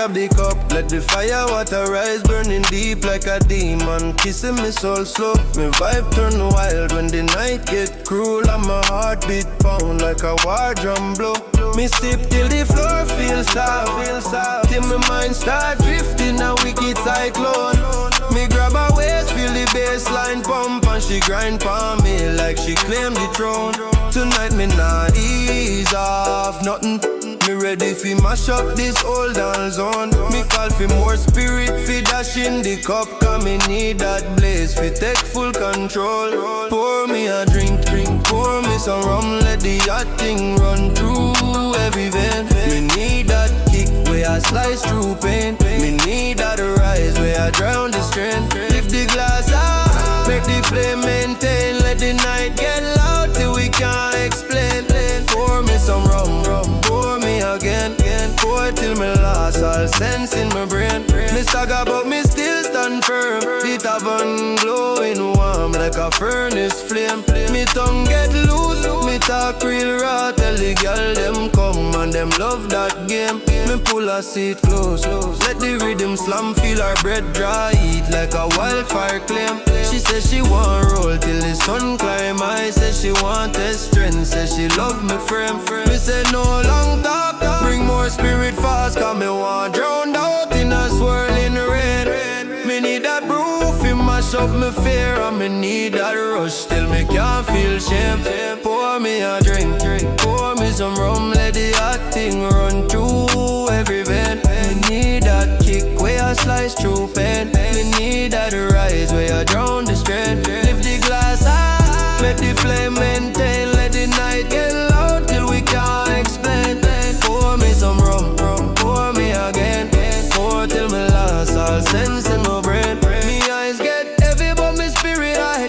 grab the cup, let the fire water rise, burning deep like a demon, kissing me soul slow. My vibe turn wild when the night get cruel, and my heartbeat pound like a war drum blow. Me sip till the floor feels soft, till my mind start drifting a wicked cyclone. Me grab her waist, feel the bassline pump, and she grind for me like she claim the throne. Tonight me not ease off nothing. Me ready fi mash up this old down zone. Me call fi more spirit fi dash in the cup, cause me need that blaze fi take full control. Pour me a drink, pour me some rum, let the hot thing run through every vein. Me need that kick where I slice through pain. Me need that rise where I drown the strain. Lift the glass up, make the flame maintain. Let the night get loud till we can't explain. Pour me some rum, pour me again. Pour till me lost all sense in my brain. Me stagger but me still stand firm. The tavern glowing warm like a furnace flame. Me tongue get loose, me talk real raw. Tell the girl them come and them love that game. Me pull her seat close, let the rhythm slam, feel her breath dry, eat like a wildfire claim. She says she want roll till the sun climb. I said she want test strength, says she love me frame. Me say no long talk, bring more spirit fast, cause me want drowned out in a swirling rain. Me need that proof, it mash up me fear, and me need that rush till me can't feel shame. Pour me a drink, pour me some rum, let the hot thing run through every vein. Me need that kick where I slice through pain. Me need that rise where I drown the strain. Lift the glass high, make the flame maintain. Let the night get loud till we can't explain. Pour me some rum, pour me again. Pour till me lost all sense in my brain. Me eyes get heavy but me spirit high.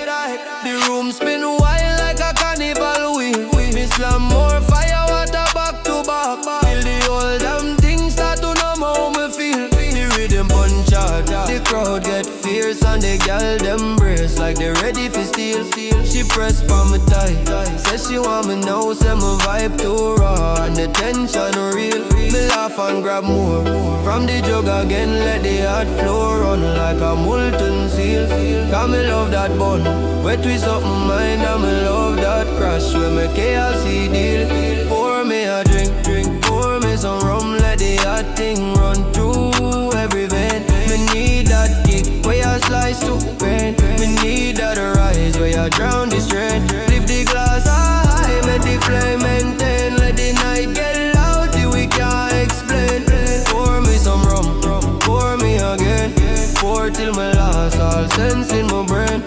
The room spin wild like a carnival wheel. Me slam more fire water back to back. Till the old damn thing start to know how me feel. The rhythm punch out, the crowd get fierce, and the gal them brace like they ready for steal. She press for me tight, says she want me now, say my vibe too raw and the tension real. Me laugh and grab more from the jug again, let the hot flow run like a molten seal. Cause me love that bun, where twist up my mind, and me love that crash where me KLC deal. Pour me a drink, pour me some rum, let the hot thing run through every vein. Me need that kick where I slice to pain. Me need that rise where I drown the strain. Lift the glass high, make the flame maintain. Let the night get loud till we can't explain. Pour me some rum, pour me again. Pour till me lost all sense in my brain.